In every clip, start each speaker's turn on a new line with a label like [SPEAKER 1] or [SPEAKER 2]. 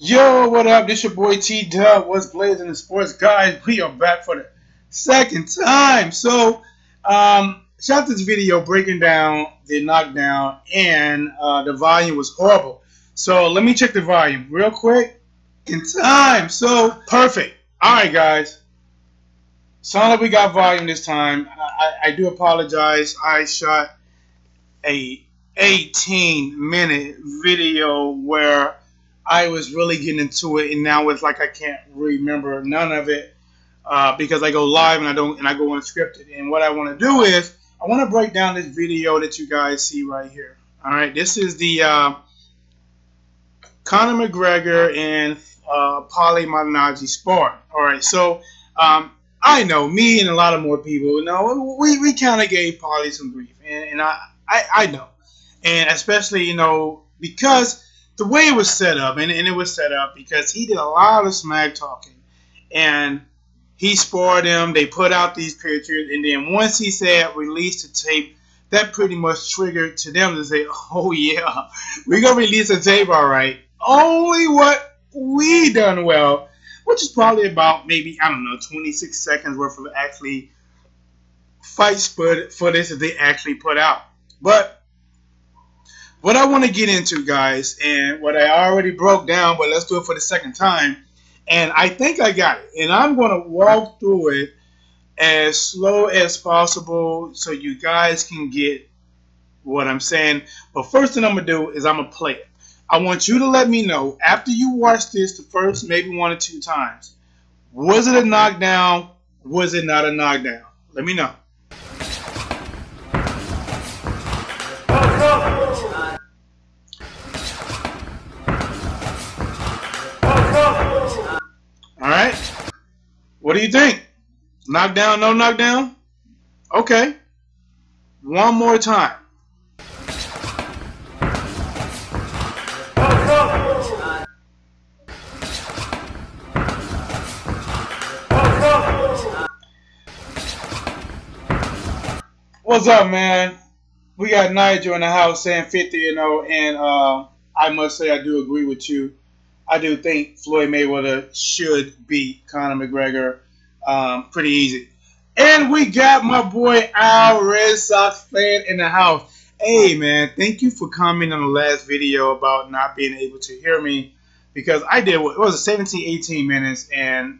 [SPEAKER 1] Yo, what up? This your boy T Dub. What's blazing in sports, guys? We are back for the second time. Shot this video breaking down the knockdown, and the volume was horrible. So let me check the volume real quick. In time, so perfect. All right, guys. Sound like we got volume this time. I do apologize. I shot a 18-minute video where I was really getting into it, and now it's like I can't remember none of it because I go live and I go unscripted. And what I want to do is I want to break down this video that you guys see right here. All right, this is the Conor McGregor and Paulie Malignaggi spar. All right, so I know me and a lot of more people know we kind of gave Paulie some grief, and I know, and especially because the way it was set up, and it was set up because he did a lot of smack talking, and he sparred him. They put out these pictures, and then once he said release the tape, that pretty much triggered to them to say, oh yeah, we're going to release the tape, all right. Only what we done well, which is probably about maybe, I don't know, 26 seconds worth of actually fight footage that they actually put out. But what I want to get into, guys, and what I already broke down, but let's do it for the second time, and I think I got it. And I'm going to walk through it as slow as possible so you guys can get what I'm saying. But first thing I'm going to do is I'm going to play it. I want you to let me know, after you watch this the first maybe 1 or 2 times, was it a knockdown? Was it not a knockdown? Let me know. Alright, what do you think? Knockdown, no knockdown? Okay, one more time. What's up, man? We got Nigel in the house saying 50-0, and I must say I do agree with you. I do think Floyd Mayweather should beat Conor McGregor pretty easy. And we got my boy Al, Red Sox fan, in the house. Hey, man, thank you for commenting on the last video about not being able to hear me, because I did, it was 17, 18 minutes and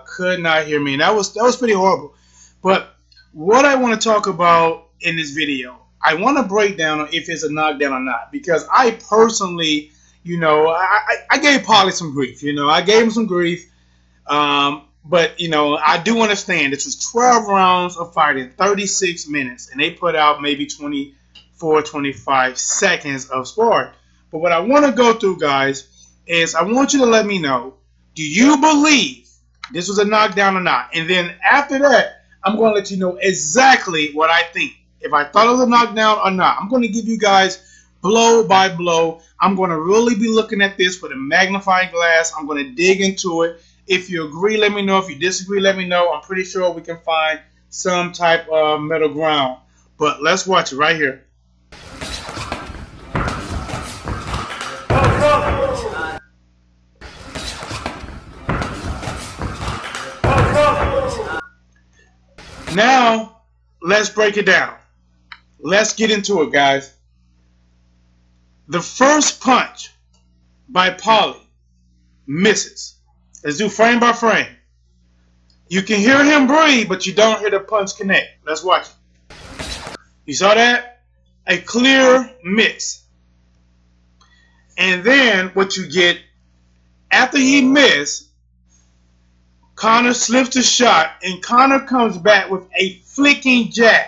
[SPEAKER 1] could not hear me. And that was pretty horrible. But what I want to talk about in this video, I want to break down if it's a knockdown or not, because I personally, I gave Paulie some grief. I gave him some grief. But, I do understand this was 12 rounds of fighting, 36 minutes, and they put out maybe 24, 25 seconds of sparring. But what I want to go through, guys, is I want you to let me know, do you believe this was a knockdown or not? And then after that, I'm going to let you know exactly what I think. If I thought it was a knockdown or not. I'm going to give you guys blow by blow. I'm going to really be looking at this with a magnifying glass. I'm going to dig into it. If you agree, let me know. If you disagree, let me know. I'm pretty sure we can find some type of middle ground. But let's watch it right here. Now, let's break it down. Let's get into it, guys. The first punch by Paulie misses. Let's do frame by frame. You can hear him breathe, but you don't hear the punch connect. Let's watch it. You saw that? A clear miss. And then what you get, after he missed, Conor slips the shot, and Conor comes back with a flicking jab.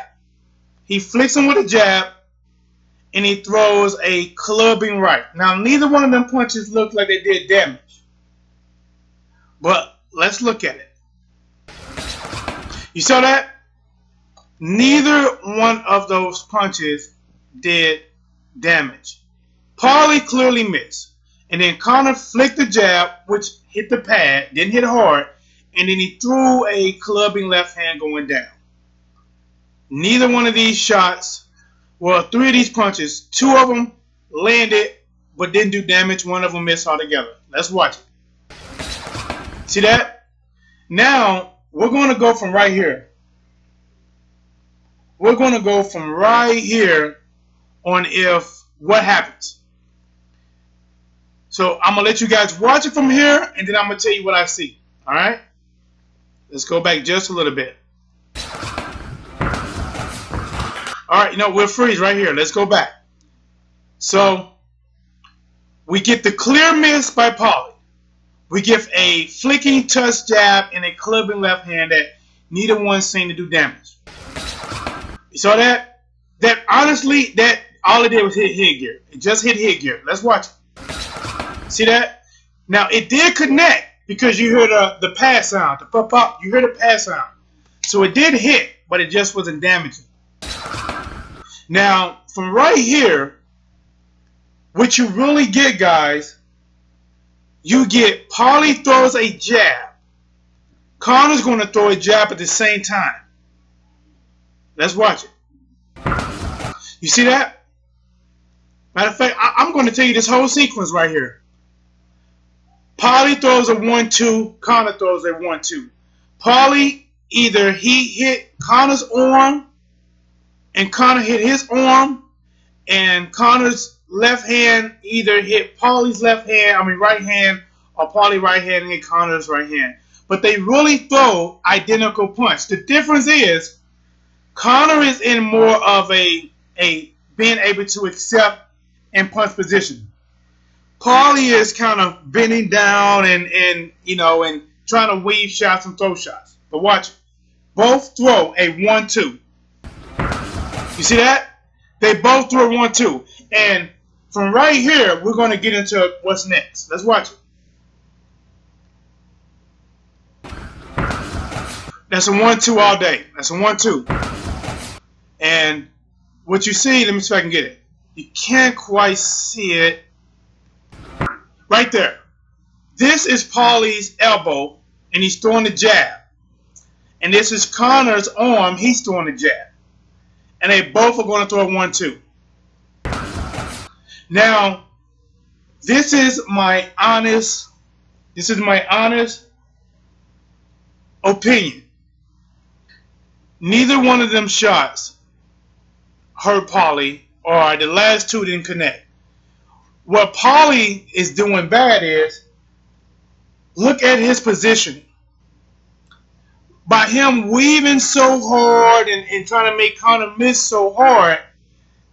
[SPEAKER 1] He flicks him with a jab, and he throws a clubbing right. Now, neither one of them punches looked like they did damage. But let's look at it. You saw that? Neither one of those punches did damage. Paulie clearly missed. And then Conor flicked the jab, which hit the pad, didn't hit hard, and then he threw a clubbing left hand going down. Neither one of these shots, well, 3 of these punches, 2 of them landed but didn't do damage. One of them missed altogether. Let's watch it. See that? Now, we're going to go from right here. We're going to go from right here on if what happens. So I'm going to let you guys watch it from here, and then I'm going to tell you what I see. All right? Let's go back just a little bit. All right, we'll freeze right here. Let's go back. So we get the clear miss by Paulie. We give a flicking touch jab and a clubbing left hand that neither one seemed to do damage. You saw that? That honestly, that all it did was hit headgear. It just hit headgear. Let's watch it. See that? Now it did connect because you heard the pass sound, the pop pop. You heard the pass sound. So it did hit, but it just wasn't damaging. Now, from right here, what you really get, guys, you get Paulie throws a jab. Conor's going to throw a jab at the same time. Let's watch it. You see that? Matter of fact, I'm going to tell you this whole sequence right here. Paulie throws a 1-2. Conor throws a 1-2. Paulie, either he hit Conor's arm, and Conor hit his arm, and Conor's left hand either hit Paulie's right hand, or Paulie right hand and hit Conor's right hand. But they really throw identical punch. The difference is Conor is in more of a being able to accept and punch position. Paulie is kind of bending down and trying to weave shots and throw shots. But watch it. Both throw a 1-2. You see that? They both threw a 1-2. And from right here, we're going to get into what's next. Let's watch it. That's a 1-2 all day. That's a 1-2. And what you see, let me see if I can get it. You can't quite see it. Right there. This is Paulie's elbow, and he's throwing the jab. And this is Conor's arm. He's throwing the jab. And they both are going to throw a 1-2. Now, this is my honest opinion. Neither one of them shots hurt Paulie, or the last two didn't connect. What Paulie is doing bad is, look at his positioning. By him weaving so hard and trying to make Conor miss so hard,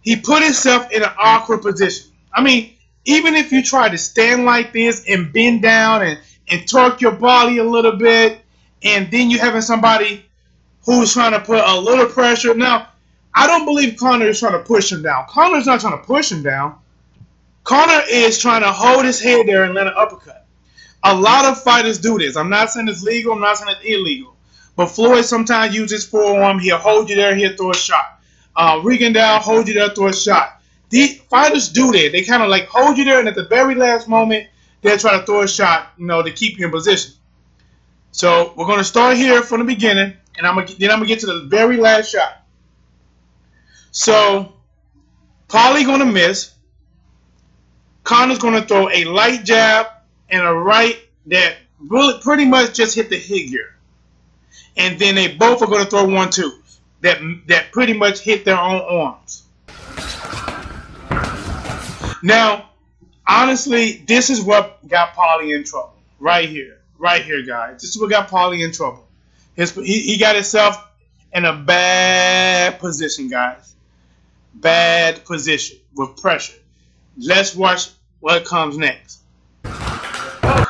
[SPEAKER 1] he put himself in an awkward position. I mean, even if you try to stand like this and bend down and torque your body a little bit, and then you having somebody who's trying to put a little pressure. Now, I don't believe Conor is trying to push him down. Conor's not trying to push him down. Conor is trying to hold his head there and let an uppercut. A lot of fighters do this. I'm not saying it's legal. I'm not saying it's illegal. But Floyd sometimes uses forearm. He'll hold you there. He'll throw a shot. Rigondeaux, hold you there, throw a shot. These fighters do that. They kind of like hold you there, and at the very last moment, they'll try to throw a shot, to keep you in position. So we're going to start here from the beginning, and I'm gonna get to the very last shot. So Paulie going to miss. Conor's going to throw a light jab and a right that really pretty much just hit the headgear. And then they both are going to throw 1-2s that pretty much hit their own arms. Now, honestly, this is what got Paulie in trouble. Right here, guys. This is what got Paulie in trouble. He got himself in a bad position, guys. Bad position with pressure. Let's watch what comes next. I'm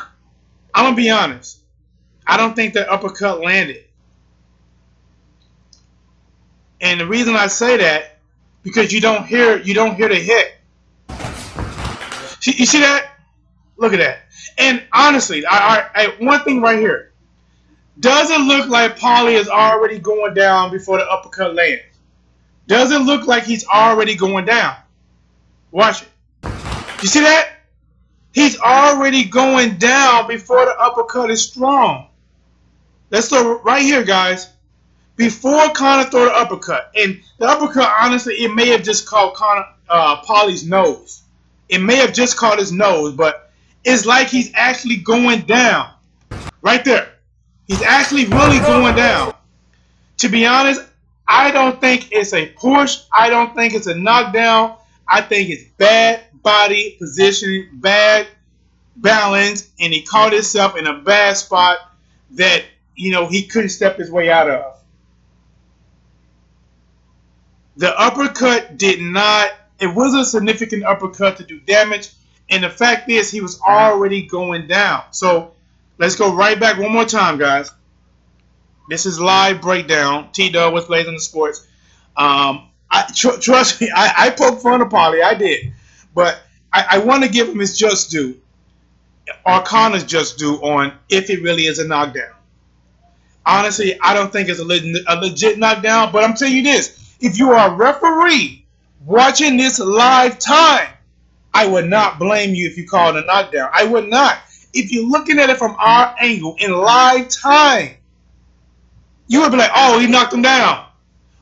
[SPEAKER 1] gonna be honest. I don't think that uppercut landed. And the reason I say that, because you don't hear the hit. You see that? Look at that. And honestly, one thing right here. Does it look like Paulie is already going down before the uppercut lands? Does it look like he's already going down? Watch it. You see that? He's already going down before the uppercut is strong. Let's look right here, guys. Before Conor threw the uppercut, and the uppercut, honestly, it may have just caught Paulie's nose. It may have just caught his nose, but it's like he's actually going down. Right there. He's actually really going down. To be honest, I don't think it's a push. I don't think it's a knockdown. I think it's bad body positioning, bad balance, and he caught himself in a bad spot that, you know, he couldn't step his way out of. The uppercut did not, it wasn't a significant uppercut to do damage, and the fact is he was already going down. So let's go right back one more time, guys. This is live breakdown. T-Dub with Blazing the Sports. Trust me, I poked fun of Paulie. I did. But I want to give him his just due, or Conor's just due, on if it really is a knockdown. Honestly, I don't think it's a legit knockdown, but I'm telling you this. If you are a referee watching this live time, I would not blame you if you call it a knockdown. I would not. If you're looking at it from our angle in live time, you would be like, oh, he knocked him down.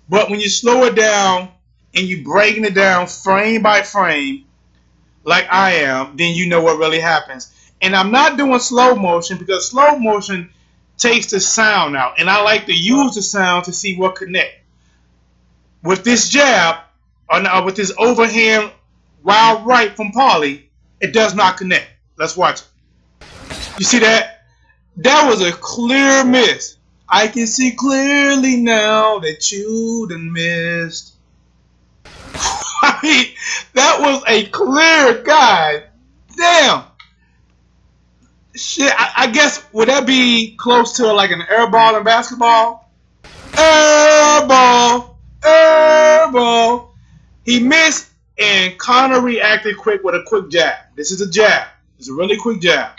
[SPEAKER 1] But when you slow it down and you breaking it down frame by frame, like I am, then you know what really happens. And I'm not doing slow motion because slow motion takes the sound out. And I like to use the sound to see what connects. With this jab, or with this overhand wild right from Paulie, it does not connect. Let's watch it. You see that? That was a clear miss. I can see clearly now that you done missed. I mean, that was a clear guy. Damn. Shit, I guess, would that be close to like an air ball in basketball? Air ball. Air ball. He missed, and Conor reacted quick with a quick jab. This is a jab. It's a really quick jab.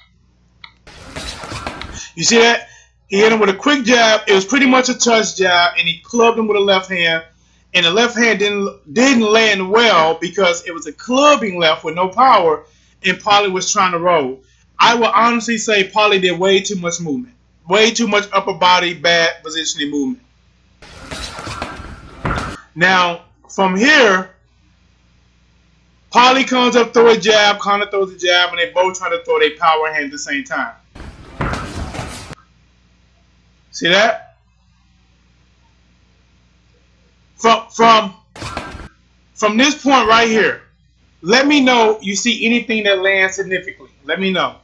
[SPEAKER 1] You see that? He hit him with a quick jab. It was pretty much a touch jab, and he clubbed him with a left hand. And the left hand didn't land well because it was a clubbing left with no power, and Paulie was trying to roll. I will honestly say Paulie did way too much movement. Way too much upper body, bad positioning movement. Now, from here, Paulie comes up, throw a jab, Conor throws a jab, and they both try to throw their power hand at the same time. See that? From this point right here, let me know you see anything that lands significantly. Let me know.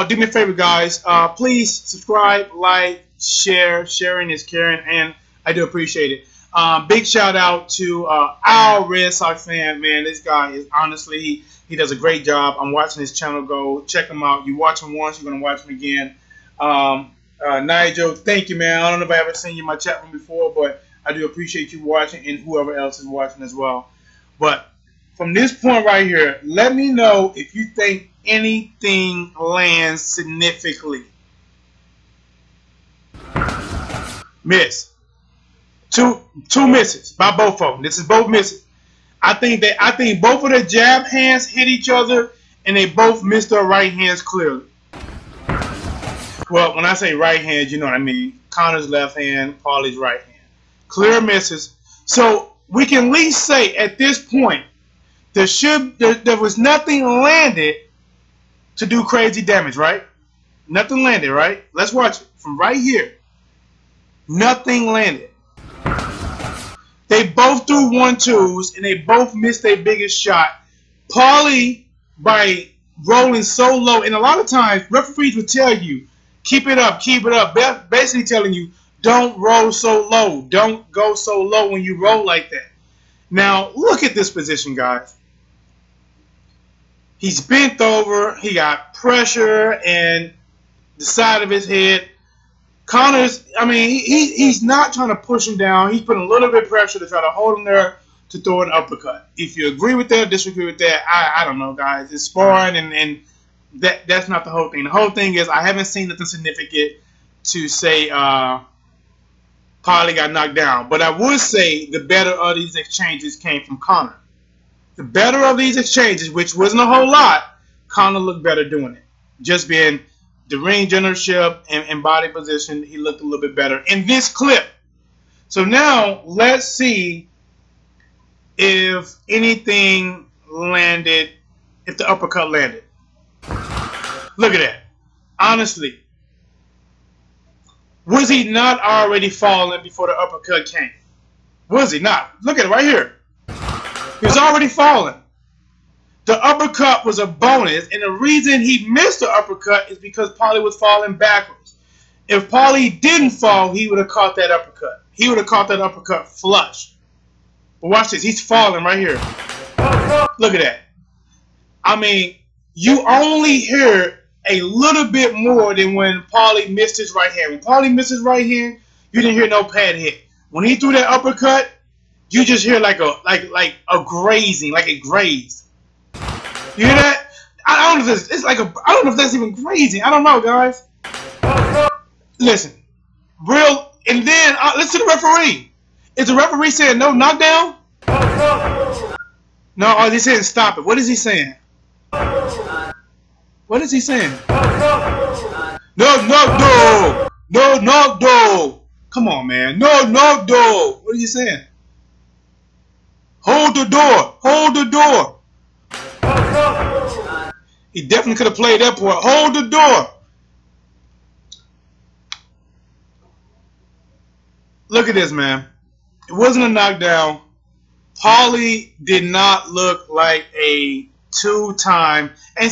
[SPEAKER 1] Do me a favor, guys. Please subscribe, like, share. Sharing is caring, and I do appreciate it. Big shout out to our Red Sox fan, man. This guy is honestly, he does a great job. I'm watching his channel go. Check him out. You watch him once, you're gonna watch him again. Nigel, thank you, man. I don't know if I ever seen you in my chat room before, but I do appreciate you watching, and whoever else is watching as well. But from this point right here, let me know if you think anything lands significantly. Miss. Two misses by both of them. This is both misses. I think both of their jab hands hit each other, and they both missed their right hands clearly. Well, when I say right hand, you know what I mean. Conor's left hand, Paulie's right hand. Clear misses. So we can at least say at this point there was nothing landed to do crazy damage, right? Nothing landed, right? Let's watch it from right here. Nothing landed. They both threw 1-2s, and they both missed their biggest shot. Paulie, by rolling so low, and a lot of times referees will tell you, keep it up, basically telling you, don't roll so low. Don't go so low when you roll like that. Now, look at this position, guys. He's bent over. He got pressure and the side of his head. Conor's, I mean, he's not trying to push him down. He's putting a little bit of pressure to try to hold him there to throw an uppercut. If you agree with that, disagree with that, I don't know, guys. It's sparring, and that's not the whole thing. The whole thing is I haven't seen nothing significant to say Paulie got knocked down. But I would say the better of these exchanges came from Conor. The better of these exchanges, which wasn't a whole lot, Conor looked better doing it. Just being the ring generalship and body position, he looked a little bit better in this clip. So now let's see if anything landed if the uppercut landed. Look at that. Honestly, was he not already falling before the uppercut came? Was he not? Look at it right here. He was already falling. The uppercut was a bonus, and the reason he missed the uppercut is because Paulie was falling backwards. If Paulie didn't fall, he would have caught that uppercut. He would have caught that uppercut flush. But watch this. He's falling right here. Look at that. I mean, you only hear a little bit more than when Paulie missed his right hand. When Paulie missed his right hand, you didn't hear no pad hit. When he threw that uppercut, you just hear like a grazing, like it grazed. You hear that? I don't know if it's like I don't know if that's even grazing. I don't know, guys. Listen, real, and then listen to the referee. Is the referee saying no knockdown? No, or is he saying stop it? What is he saying? What is he saying? No, no. Come on, man. No. What are you saying? Hold the door. Hold the door. He definitely could have played that part. Hold the door. Look at this, man. It wasn't a knockdown. Paulie did not look like a two-time. And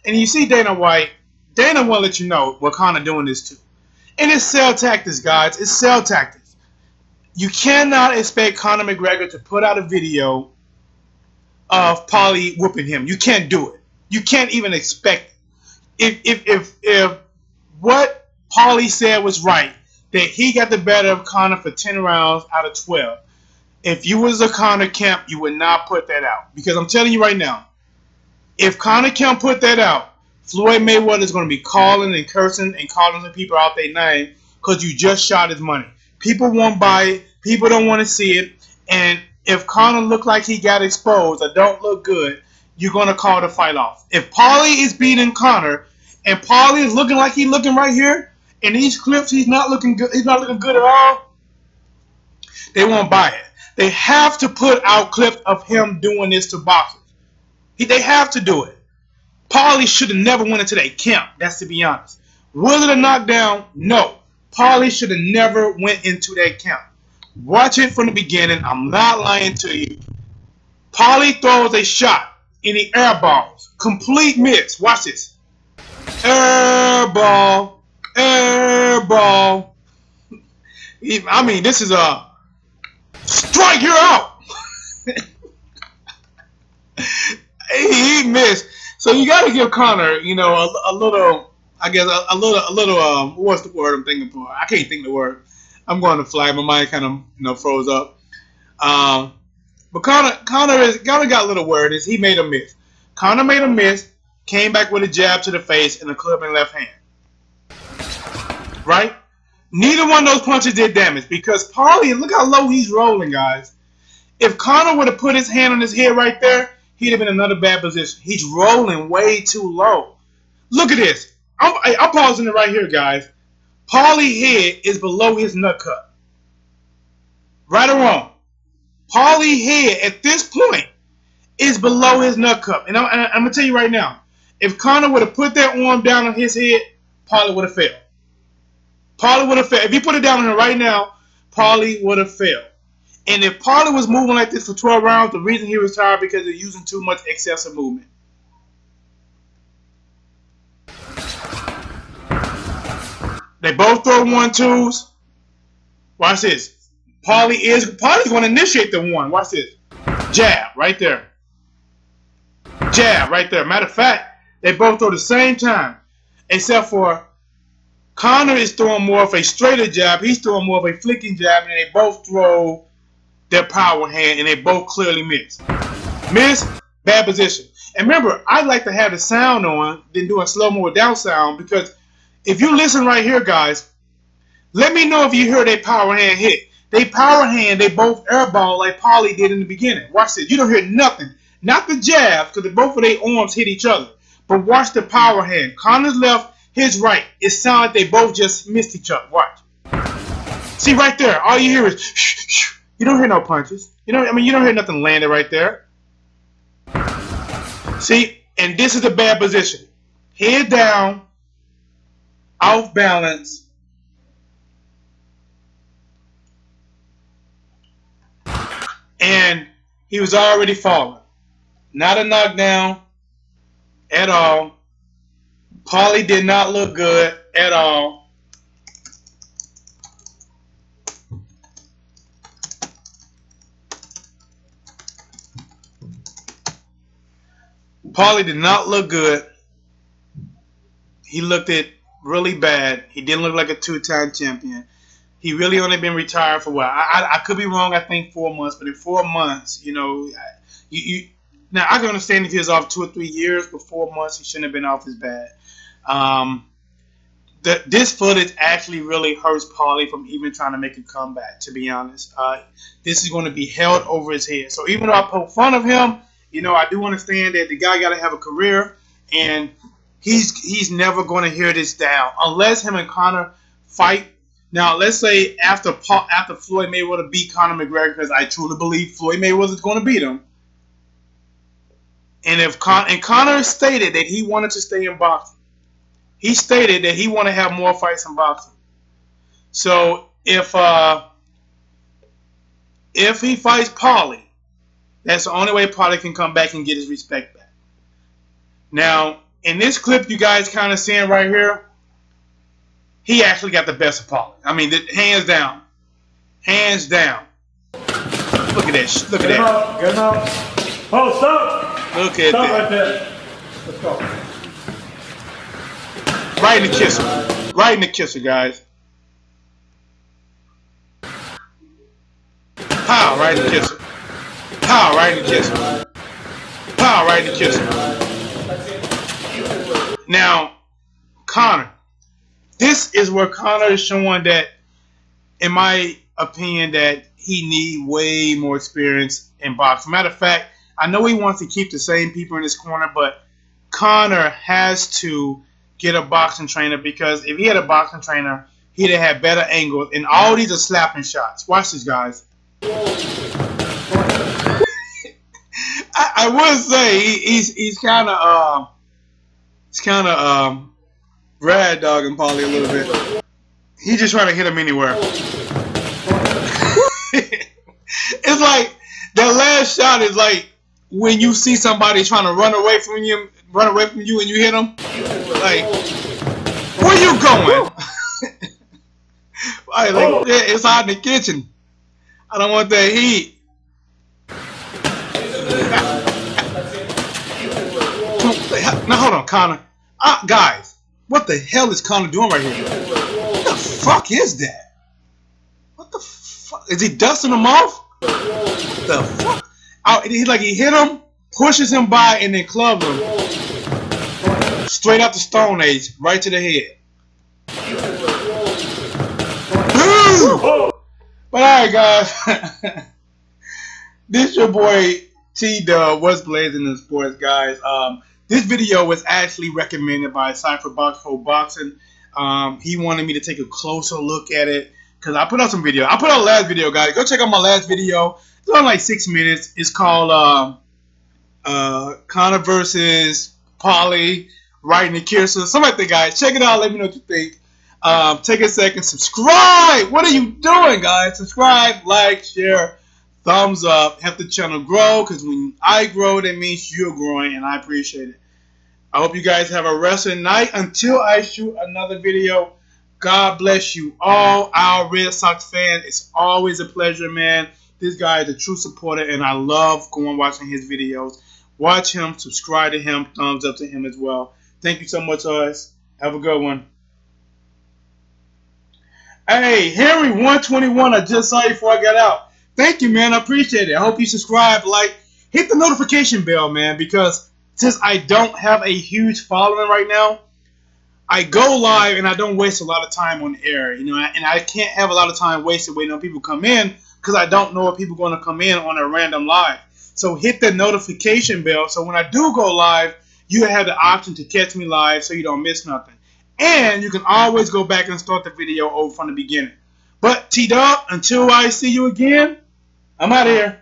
[SPEAKER 1] you see Dana White. Dana will let you know what Conor doing this too. And it's sell tactics, guys. It's sell tactics. You cannot expect Conor McGregor to put out a video of Paulie whooping him. You can't do it. You can't even expect it. If what Paulie said was right, that he got the better of Conor for 10 rounds out of 12. If you was a Conor camp, you would not put that out. Because I'm telling you right now, if Conor camp put that out, Floyd Mayweather is going to be calling and cursing and calling the people out their name because you just shot his money. People won't buy it. People don't want to see it. And if Conor look like he got exposed or don't look good, you're going to call the fight off. If Paulie is beating Conor and Paulie is looking like he's looking right here, in these clips he's not looking good. He's not looking good at all. They won't buy it. They have to put out clips of him doing this to boxers. They have to do it. Paulie should have never went into that camp. That's to be honest. Was it a knockdown? No. Paulie should have never went into that camp. Watch it from the beginning. I'm not lying to you. Paulie throws a shot and he airballs. Complete miss. Watch this. Airball. Airball. I mean, this is a strike. You're out. He missed. So you got to give Conor, you know, a little. I guess a little. What's the word I'm thinking for? I can't think of the word. I'm going to fly. My mind kind of froze up. But Conor got a little word. Is he made a miss? Conor made a miss. Came back with a jab to the face and a club in left hand. Right? Neither one of those punches did damage because Paulie, look how low he's rolling, guys. If Conor would have put his hand on his head right there, he'd have been in another bad position. He's rolling way too low. Look at this. I'm pausing it right here, guys. Paulie's head is below his nut cut. Right or wrong? Paulie's head at this point is below his nut cut. And I'm going to tell you right now, if Conor would have put that arm down on his head, Paulie would have failed. Paulie would have failed. If he put it down on him right now, Paulie would have failed. And if Paulie was moving like this for 12 rounds, the reason he retired because of using too much excessive movement. They both throw 1-2s. Watch this. Paulie's going to initiate the one. Watch this. Jab right there. Jab right there. Matter of fact, they both throw the same time, except for Conor is throwing more of a straighter jab. He's throwing more of a flicking jab, and they both throw their power hand, and they both clearly miss. Miss, bad position. And remember, I like to have the sound on, then do a slow-mo without sound, because if you listen right here, guys, let me know if you hear their power hand hit. They power hand, they both airball like Paulie did in the beginning. Watch this. You don't hear nothing. Not the jabs, because both of their arms hit each other. But watch the power hand. Conor's left, his right. It sounds like they both just missed each other. Watch. See right there. All you hear is shh, shh. You don't hear no punches. You don't hear nothing landed right there. See, And this is a bad position. Head down, off balance. And he was already falling. Not a knockdown at all. Paulie did not look good at all. Paulie did not look good. He looked it really bad. He didn't look like a two-time champion. He really only been retired for what? I could be wrong. I think 4 months, but in 4 months, you know, now I can understand if he was off 2 or 3 years, but 4 months he shouldn't have been off as bad. This footage actually really hurts Paulie from even trying to make a comeback. To be honest, this is going to be held over his head. So even though I poke fun of him, you know, I do understand that the guy got to have a career, and he's never going to hear this down unless him and Conor fight. Now, let's say after Floyd Mayweather beat Conor McGregor, because I truly believe Floyd Mayweather is going to beat him. And if Conor stated that he wanted to stay in boxing, he stated that he wanted to have more fights in boxing. So if he fights Paulie, that's the only way Paulie can come back and get his respect back. Now, in this clip you guys kind of seeing right here, he actually got the best of Paulie. I mean, hands down. Hands down. Look at that. Look at that.
[SPEAKER 2] Get him out. Oh, stop.
[SPEAKER 1] Look at
[SPEAKER 2] stop
[SPEAKER 1] that.
[SPEAKER 2] Right there. Let's go.
[SPEAKER 1] Right in the kisser. Right in the kisser, guys. Pow, right in the kisser. Pow, right in the kisser. Pow, right in the kisser. Now, Conor. This is where Conor is showing that, in my opinion, that he needs way more experience in boxing. Matter of fact, I know he wants to keep the same people in his corner, but Conor has to get a boxing trainer, because if he had a boxing trainer, he'd have had better angles. And all these are slapping shots. Watch this, guys. I would say he's kind of rad dogging Paulie a little bit. He's just trying to hit him anywhere. It's like that last shot is like when you see somebody trying to run away from you, and you hit them. Like, where you going? Like, it's hot in the kitchen. I don't want that heat. Now hold on, Conor. Guys, what the hell is Conor doing right here? What the fuck is that? What the fuck? Is he dusting him off? What the fuck? He hit him, pushes him by, and then clubs him. Straight up the Stone Age, right to the head. But alright, guys. This your boy T-Dub, What's Blazing in Sports, guys. This video was actually recommended by Cypher Box for Boxing. He wanted me to take a closer look at it because I put out some video. I put out a last video, guys. Go check out my last video. It's on like 6 minutes. It's called Conor versus Paulie, right in the kisser. Something like that, guys. Check it out. Let me know what you think. Take a second. Subscribe. What are you doing, guys? Subscribe, like, share, thumbs up. Help the channel grow, because when I grow, that means you're growing, and I appreciate it. I hope you guys have a restful night until I shoot another video. God bless you all, our Red Sox fans. It's always a pleasure, man. This guy is a true supporter, and I love going watching his videos. Watch him, subscribe to him, thumbs up to him as well. Thank you so much, guys. Have a good one. Hey, Henry 121, I just saw you before I got out. Thank you, man. I appreciate it. I hope you subscribe, like, hit the notification bell, man, because since I don't have a huge following right now, I go live and I don't waste a lot of time on air, you know, and I can't have a lot of time wasted waiting on people to come in because I don't know if people are going to come in on a random live. So hit the notification bell so when I do go live, you have the option to catch me live so you don't miss nothing. And you can always go back and start the video over from the beginning. But T-Dub, until I see you again, I'm out of here.